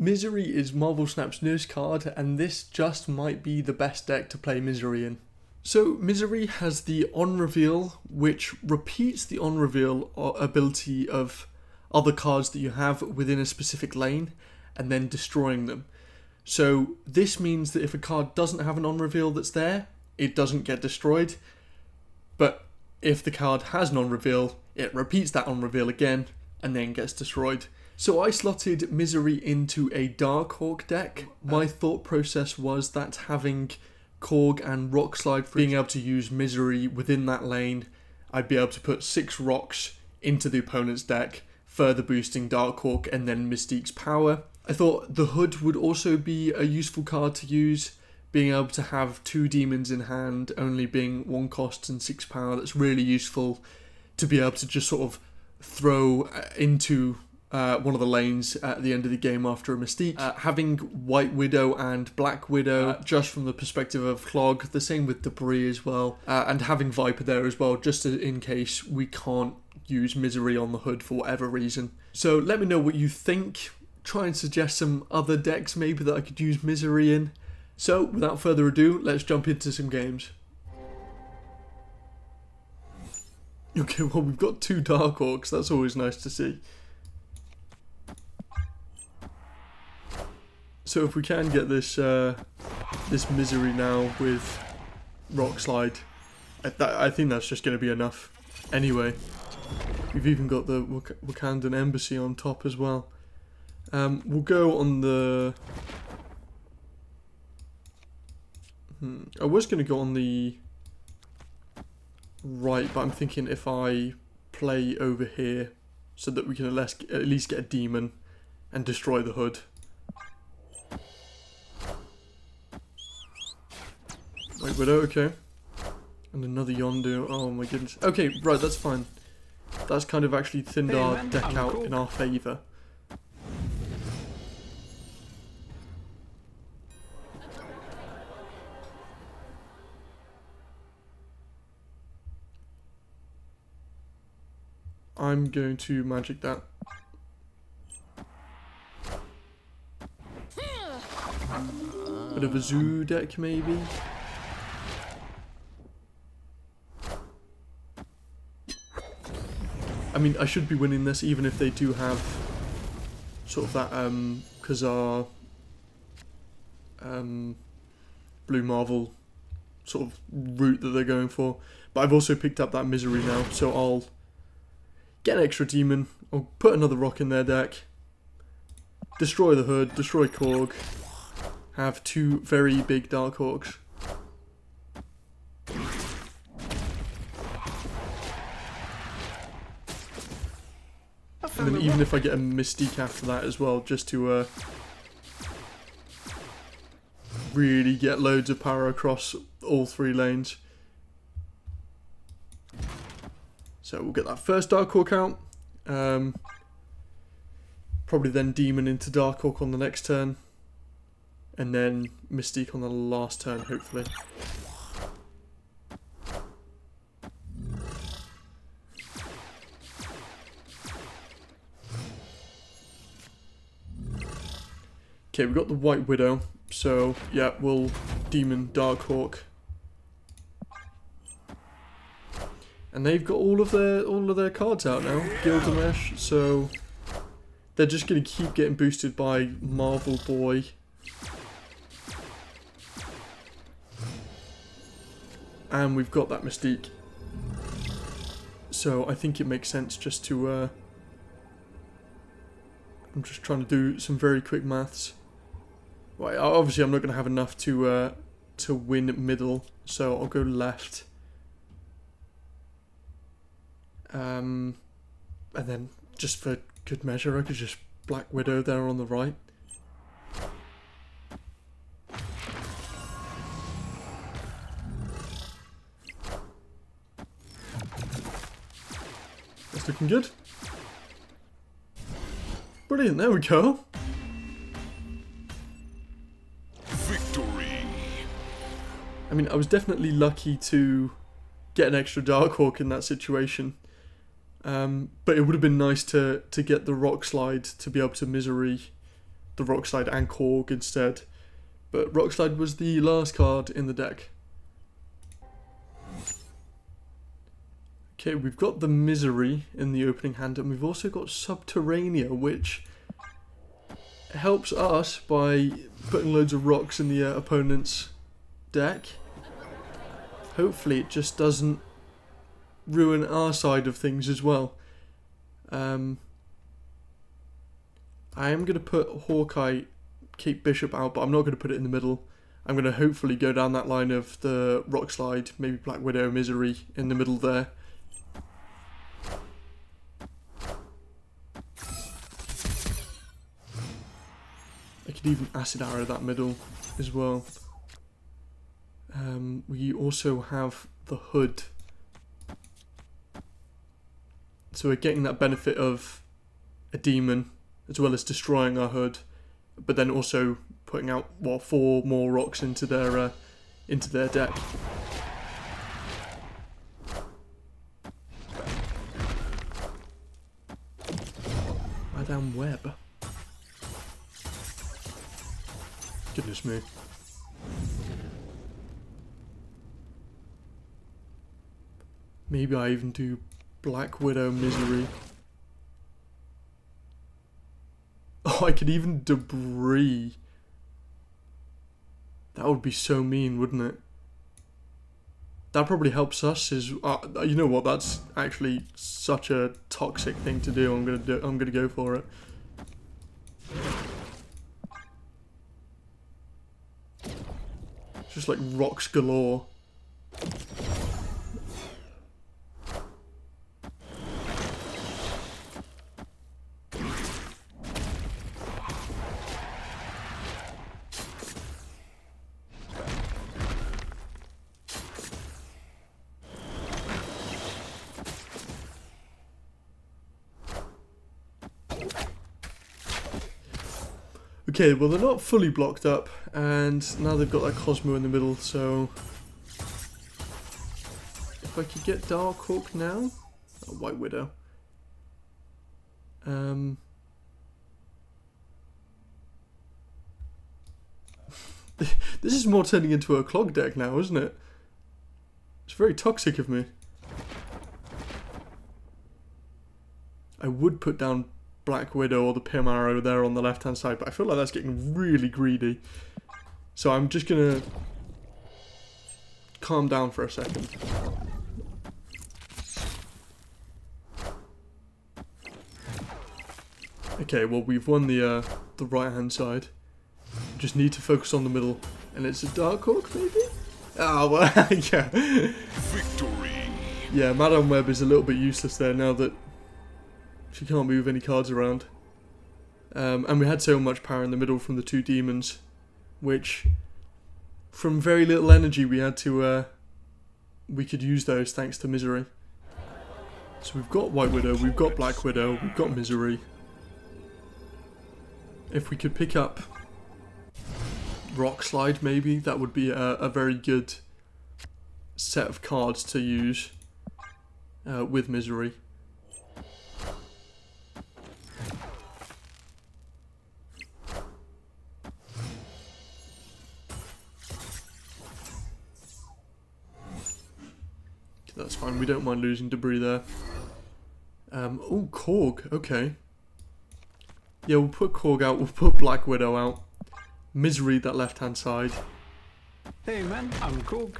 Misery is Marvel Snap's newest card, and this just might be the best deck to play Misery in. So Misery has the on reveal, which repeats the on reveal ability of other cards that you have within a specific lane, and then destroying them. So this means that if a card doesn't have an on reveal that's there, it doesn't get destroyed. But if the card has an on reveal, it repeats that on reveal again, and then gets destroyed. So I slotted Misery into a Darkhawk deck. My thought process was that having Korg and Rock Slide, being able to use Misery within that lane, I'd be able to put 6 rocks into the opponent's deck, further boosting Darkhawk and then Mystique's power. I thought the Hood would also be a useful card to use, being able to have 2 demons in hand, only being 1 cost and 6 power. That's really useful to be able to just sort of throw into one of the lanes at the end of the game after a Mystique. Having White Widow and Black Widow, just from the perspective of Clog, the same with Debris as well, and having Viper there as well, just in case we can't use Misery on the Hood for whatever reason. So let me know what you think. Try and suggest some other decks maybe that I could use Misery in. So without further ado, let's jump into some games. Okay, well, we've got 2 Darkhawks, that's always nice to see. So if we can get this this Misery now with Rock Slide, I think that's just going to be enough. Anyway, we've even got the Wakandan Embassy on top as well. We'll go on the... I was going to go on the right, but I'm thinking if I play over here so that we can at least get a demon and destroy the Hood. White Widow, okay. And another Yondu, oh my goodness. Okay, right, that's fine. That's kind of actually thinned our deck out in our favour. I'm going to magic that. Bit of a zoo deck maybe. I mean, I should be winning this even if they do have sort of that Khazar Blue Marvel sort of route that they're going for. But I've also picked up that Misery now, so I'll get an extra demon, I'll put another rock in their deck, destroy the Hood, destroy Korg, have 2 very big Darkhawks. And then even if I get a Mystique after that as well, just to really get loads of power across all 3 lanes. So we'll get that first Darkhawk out. Probably then Demon into Darkhawk on the next turn. And then Mystique on the last turn, hopefully. Okay, we've got the White Widow. So, yeah, we'll Demon Darkhawk. And they've got all of their cards out now, Gilgamesh, so they're just going to keep getting boosted by Marvel Boy. And we've got that Mystique. So I think it makes sense just to... I'm just trying to do some very quick maths. Well, obviously I'm not going to have enough to win middle, so I'll go left. And then, just for good measure, I could just Black Widow there on the right. That's looking good. Brilliant, there we go. Victory! I mean, I was definitely lucky to get an extra Darkhawk in that situation. But it would have been nice to get the Rock Slide to be able to Misery the Rock Slide and Korg instead. But Rock Slide was the last card in the deck. Okay, we've got the Misery in the opening hand, and we've also got Subterranea, which helps us by putting loads of rocks in the opponent's deck. Hopefully it just doesn't ruin our side of things as well. I am going to put Hawkeye, keep Bishop out, but I'm not going to put it in the middle. I'm going to hopefully go down that line of the Rock Slide, maybe Black Widow, Misery in the middle there. I could even Acid Arrow that middle as well. We also have the Hood. So we're getting that benefit of a demon as well as destroying our Hood, but then also putting out, what, 4 more rocks into their deck. Madame Web. Goodness me. Maybe I even do Black Widow Misery. Oh, I could even Debris. That would be so mean, wouldn't it? That probably helps us. You know what? That's actually such a toxic thing to do. I'm gonna go for it. Just like rocks galore. Okay, well they're not fully blocked up, and now they've got that Cosmo in the middle, so... If I could get Darkhawk now? Oh, White Widow. This is more turning into a Clog deck now, isn't it? It's very toxic of me. I would put down Black Widow or the Pim Arrow there on the left hand side, but I feel like that's getting really greedy. So I'm just gonna calm down for a second. Okay, well we've won the right hand side. Just need to focus on the middle, and it's a Darkhawk maybe? Oh well, yeah. Victory. Yeah, Madame Web is a little bit useless there now that she can't move any cards around. And we had so much power in the middle from the 2 demons, which, from very little energy, we had to, we could use those thanks to Misery. So we've got White Widow, we've got Black Widow, we've got Misery. If we could pick up Rock Slide maybe, that would be a very good set of cards to use with Misery. That's fine, we don't mind losing Debris there. Oh, Korg, okay. Yeah, we'll put Korg out, we'll put Black Widow out. Misery, that left-hand side. Hey man, I'm Clog.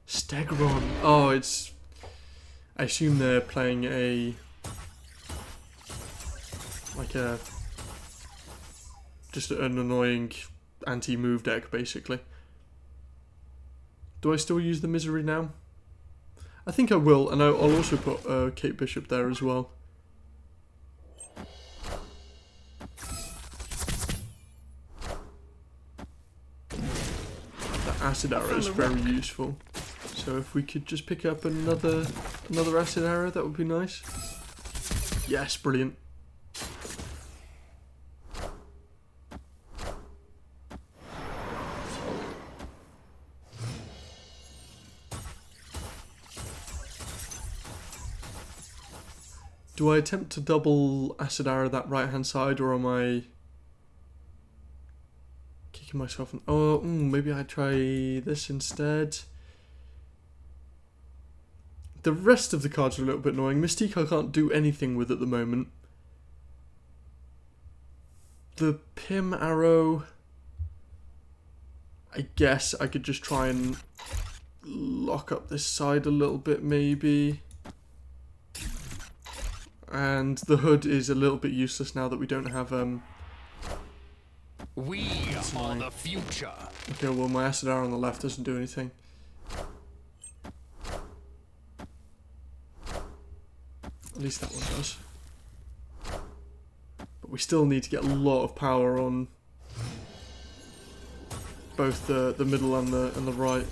Stegron. Oh, it's... I assume they're playing a... like a... just an annoying anti-move deck, basically. Do I still use the Misery now? I think I will, and I'll also put Kate Bishop there as well. That Acid Arrow is very useful. So if we could just pick up another Acid Arrow, that would be nice. Yes, brilliant. Do I attempt to double acid arrow that right hand side, or am I kicking myself in? Oh, maybe I try this instead. The rest of the cards are a little bit annoying. Mystique I can't do anything with at the moment. The Pim arrow, I guess I could just try and lock up this side a little bit maybe. And the hood is a little bit useless now that we don't have We are the future. Okay, well my acid arrow on the left doesn't do anything. At least that one does. But we still need to get a lot of power on both the middle and the right.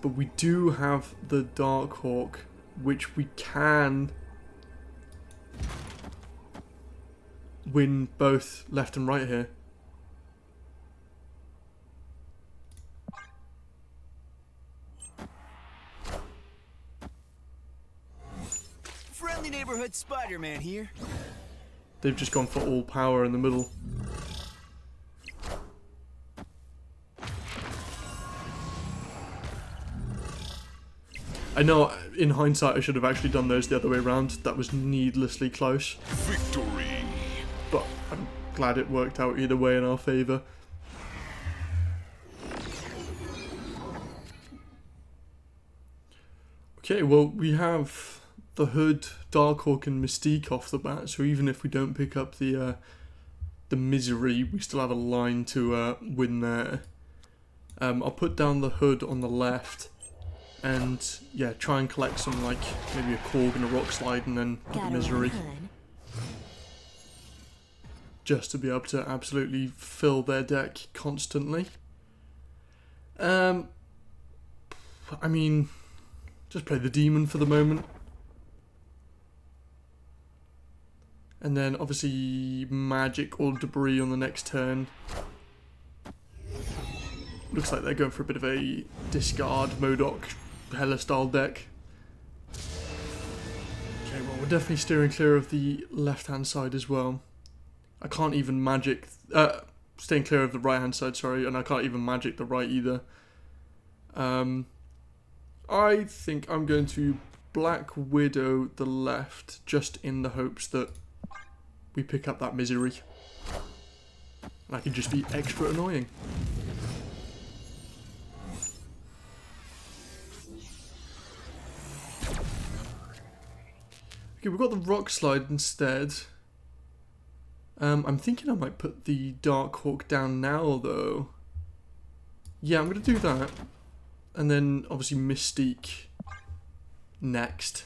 But we do have the Darkhawk, which we can win both left and right here. Friendly neighborhood Spider-Man here. They've just gone for all power in the middle. I know, in hindsight, I should have actually done those the other way around. That was needlessly close. Victory. But I'm glad it worked out either way in our favour. Okay, well, we have the Hood, Darkhawk and Mystique off the bat, so even if we don't pick up the Misery, we still have a line to win there. I'll put down the Hood on the left. And yeah, try and collect some, like, maybe a Korg and a Rock Slide and then the Misery. Just to be able to absolutely fill their deck constantly. I mean, just play the Demon for the moment. And then obviously Magic or Debris on the next turn. Looks like they're going for a bit of a discard MODOK Hela style deck. Okay, well we're definitely steering clear of the left hand side as well. I can't even magic, staying clear of the right hand side, sorry, and I can't even magic the right either. I think I'm going to Black Widow the left, just in the hopes that we pick up that Misery. And I can just be extra annoying. Okay, we've got the Rock Slide instead. I'm thinking I might put the Darkhawk down now, though. Yeah, I'm going to do that. And then, obviously, Mystique next.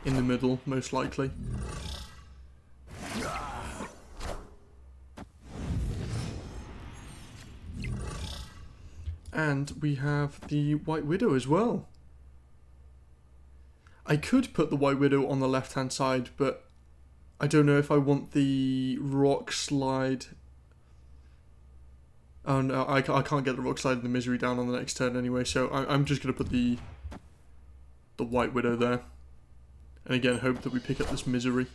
In the middle, most likely. And we have the White Widow as well. I could put the White Widow on the left-hand side, but I don't know if I want the Rock Slide. Oh no, I can't get the Rock Slide and the Misery down on the next turn anyway, so I'm just going to put the White Widow there. And again, hope that we pick up this Misery.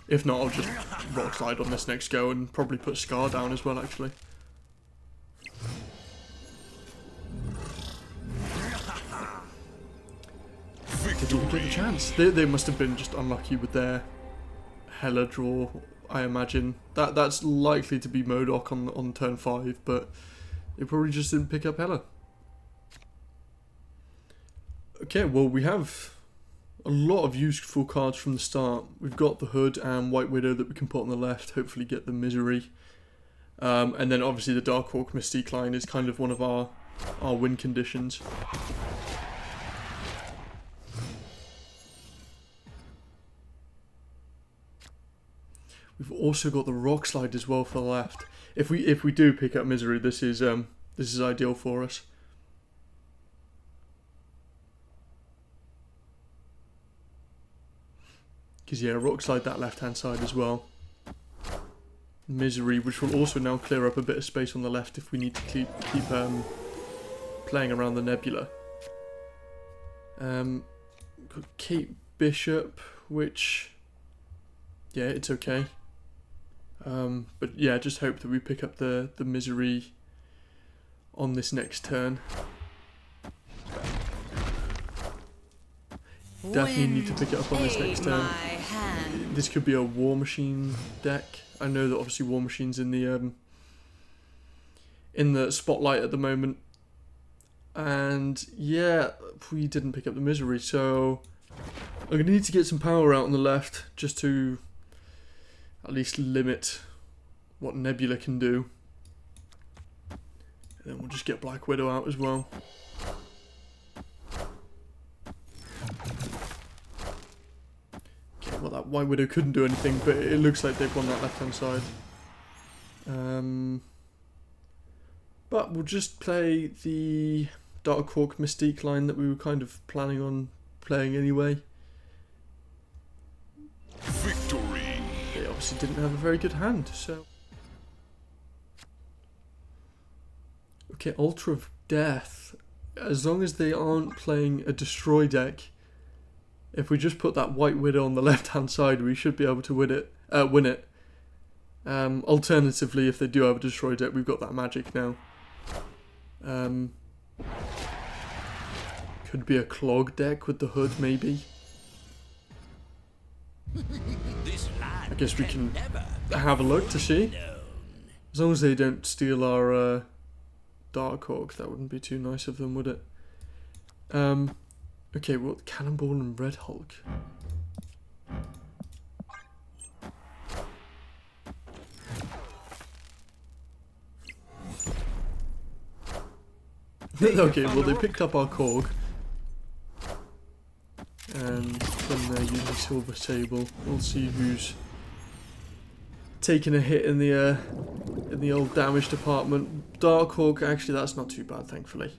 If not, I'll just Rock Slide on this next go and probably put Scar down as well, actually. Didn't even get a chance. They must have been just unlucky with their Hela draw, I imagine. That's likely to be MODOK on turn 5, but they probably just didn't pick up Hela. Okay, well we have a lot of useful cards from the start. We've got the Hood and White Widow that we can put on the left, hopefully get the Misery. And then obviously the Darkhawk Mystique line is kind of one of our win conditions. We've also got the Rock Slide as well for the left. If we do pick up Misery, this is ideal for us. Because yeah, Rock Slide that left hand side as well. Misery, which will also now clear up a bit of space on the left if we need to keep playing around the Nebula. Got Kate Bishop, which, yeah, it's okay. But yeah, just hope that we pick up the misery on this next turn. Definitely need to pick it up on this next turn. This could be a War Machine deck. I know that obviously War Machine's in the spotlight at the moment. And yeah, we didn't pick up the misery, so I'm going to need to get some power out on the left just to at least limit what Nebula can do. And then we'll just get Black Widow out as well. Okay, well that White Widow couldn't do anything, but it looks like they've won that left hand side. But we'll just play the Darkhawk Mystique line that we were kind of planning on playing anyway. Victory. They obviously didn't have a very good hand, so... Okay, Altar of Death. As long as they aren't playing a Destroy deck, if we just put that White Widow on the left-hand side, we should be able to win it. Alternatively, if they do have a Destroy deck, we've got that magic now. Could be a Clog deck with the hood, maybe. I guess we can have a look to see. As long as they don't steal our Darkhawk, that wouldn't be too nice of them, would it? Okay, well, Cannonball and Red Hulk. Okay, well they picked up our Korg. And then they're using Silver Sable. We'll see who's taking a hit in the old damage department. Darkhawk, actually that's not too bad, thankfully.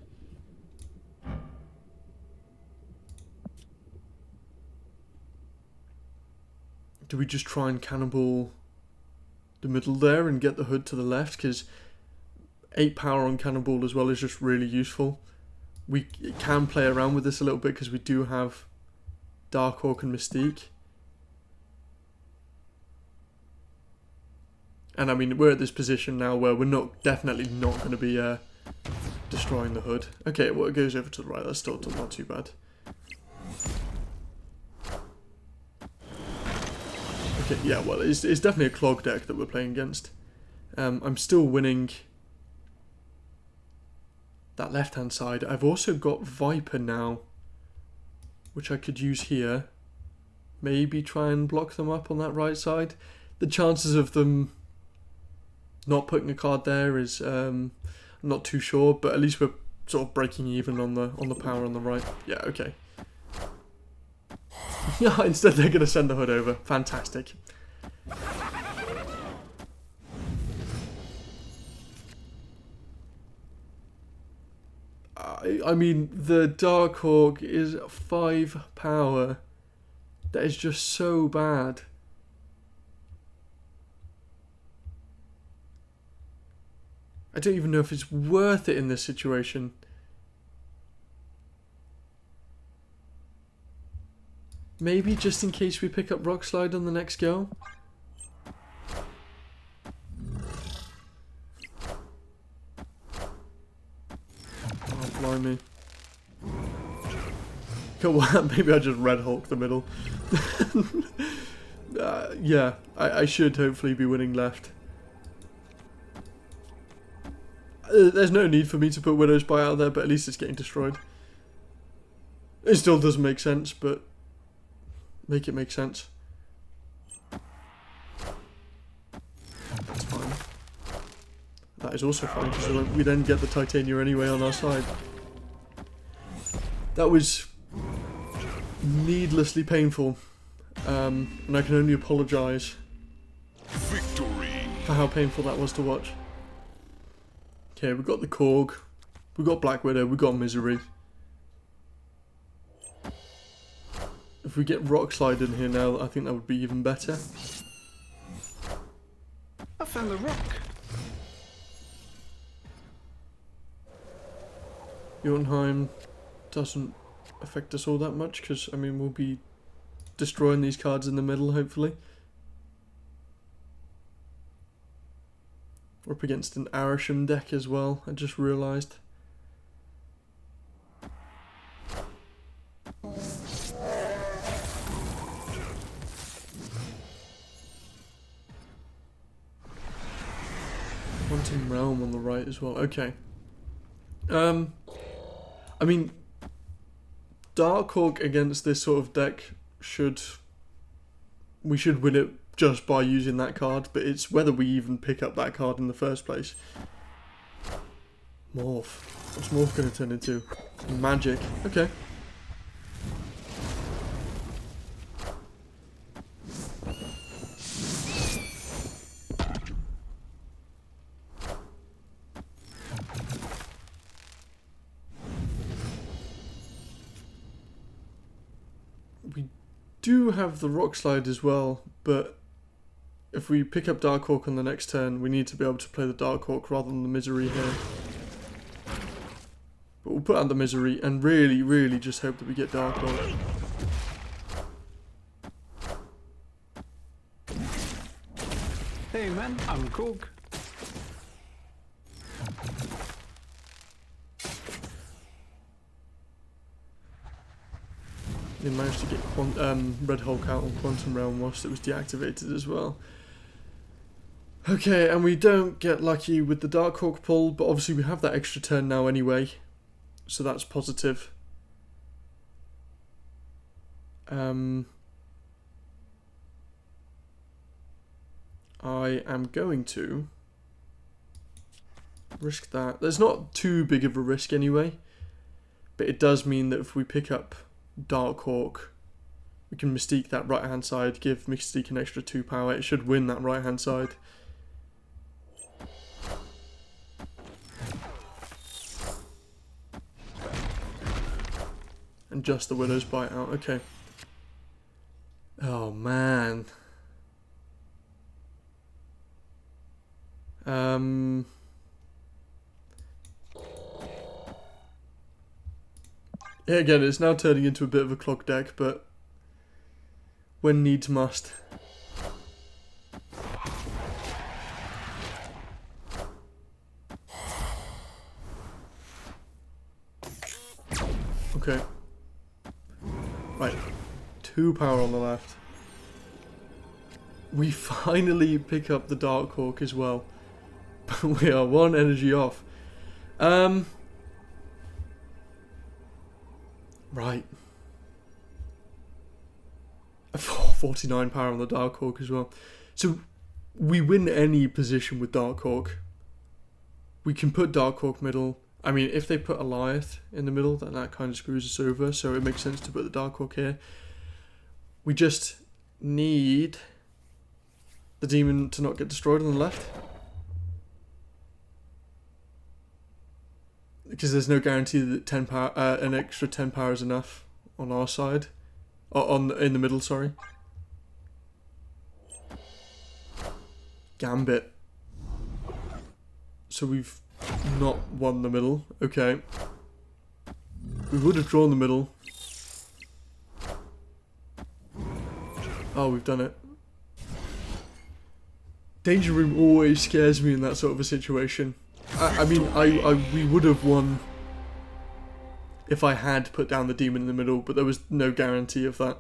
Do we just try and cannonball the middle there and get the hood to the left? Because 8 power on cannonball as well is just really useful. We can play around with this a little bit because we do have Darkhawk and Mystique. And I mean, we're at this position now where we're definitely not going to be destroying the hood. Okay, well it goes over to the right, that's still not too bad. Okay, yeah, well it's definitely a Clog deck that we're playing against. I'm still winning that left hand side. I've also got Viper now, which I could use here. Maybe try and block them up on that right side. The chances of them not putting a card there is I'm not too sure, but at least we're sort of breaking even on the power on the right. Yeah, okay. Yeah, instead they're going to send the hood over. Fantastic. I mean, the Darkhawk is 5 power. That is just so bad. I don't even know if it's worth it in this situation. Maybe just in case we pick up Rock Slide on the next go. Oh, blimey. Cool, maybe I just Red Hulk the middle. Yeah, I should hopefully be winning left. There's no need for me to put Widow's Buy out there, but at least it's getting destroyed. It still doesn't make sense, but make it make sense. That's fine. That is also fine, because we then get the Titania anyway on our side. That was needlessly painful, and I can only apologise for how painful that was to watch. Okay, we've got the Korg, we've got Black Widow, we've got Misery. If we get Rock Slide in here now, I think that would be even better. I found the rock. Jotunheim doesn't affect us all that much, because, I mean, we'll be destroying these cards in the middle, hopefully. We're up against an Arisham deck as well, I just realised. Quantum Realm on the right as well, okay. I mean, Darkhawk against this sort of deck we should win it just by using that card, but it's whether we even pick up that card in the first place. Morph. What's Morph going to turn into? Magic. Okay. We do have the Rock Slide as well, but if we pick up Darkhawk on the next turn, we need to be able to play the Darkhawk rather than the Misery here. But we'll put out the Misery and really, really just hope that we get Darkhawk. Hey man, I'm Clog. They managed to get Red Hulk out on Quantum Realm whilst it was deactivated as well. Okay, and we don't get lucky with the Darkhawk pull, but obviously we have that extra turn now anyway, so that's positive. I am going to risk that. There's not too big of a risk anyway, but it does mean that if we pick up Darkhawk, we can Mystique that right hand side, give Mystique an extra 2 power. It should win that right hand side. And just the Widow's Bite out, okay. Oh man. Yeah, again, it's now turning into a bit of a Clog deck, but when needs must. Okay. Right. 2 power on the left. We finally pick up the Darkhawk as well. But we are 1 energy off. Right. 49 power on the Darkhawk as well. So we win any position with Darkhawk. We can put Darkhawk middle. I mean, if they put Eliath in the middle, then that kind of screws us over. So it makes sense to put the Darkhawk here. We just need the demon to not get destroyed on the left. Because there's no guarantee that 10 power, an extra 10 power is enough on our side, or in the middle. Sorry. Gambit. So we've not won the middle. Okay. We would have drawn the middle. Oh, we've done it. Danger Room always scares me in that sort of a situation. I mean, we would have won if I had put down the demon in the middle, but there was no guarantee of that.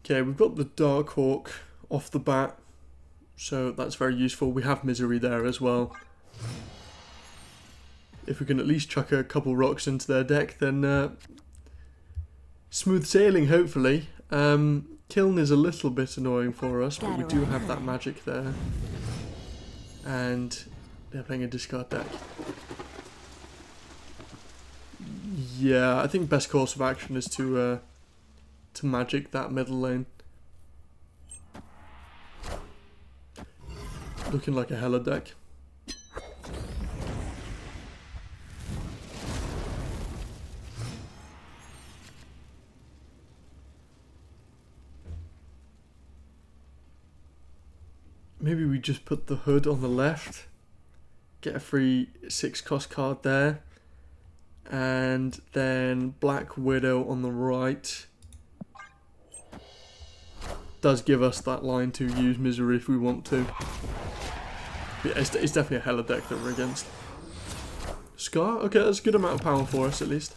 Okay, we've got the Darkhawk off the bat, so that's very useful. We have Misery there as well. If we can at least chuck a couple rocks into their deck, then smooth sailing, hopefully. Kiln is a little bit annoying for us, but we do have that magic there. And they're playing a discard deck. Yeah, I think best course of action is to magic that middle lane. Looking like a hella deck. Maybe we just put the hood on the left Get a free 6 cost card there. And then Black Widow on the right. Does give us that line to use Misery if we want to. But yeah, it's definitely a hella deck that we're against. Scar? Okay, that's a good amount of power for us at least.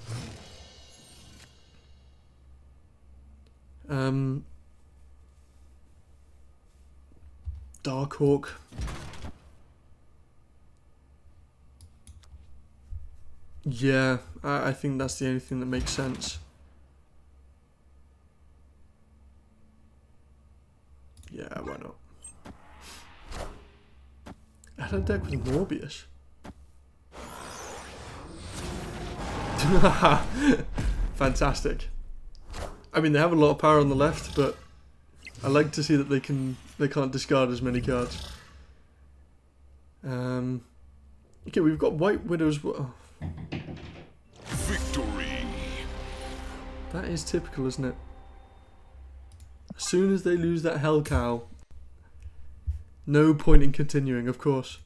Darkhawk. Yeah, I think that's the only thing that makes sense. Yeah, why not? I had a deck with Morbius. Fantastic. I mean, they have a lot of power on the left, but I like to see that they can't discard as many cards. Okay, we've got White Widows. Oh. Victory. That is typical, isn't it? As soon as they lose that Hell Cow, no point in continuing, of course.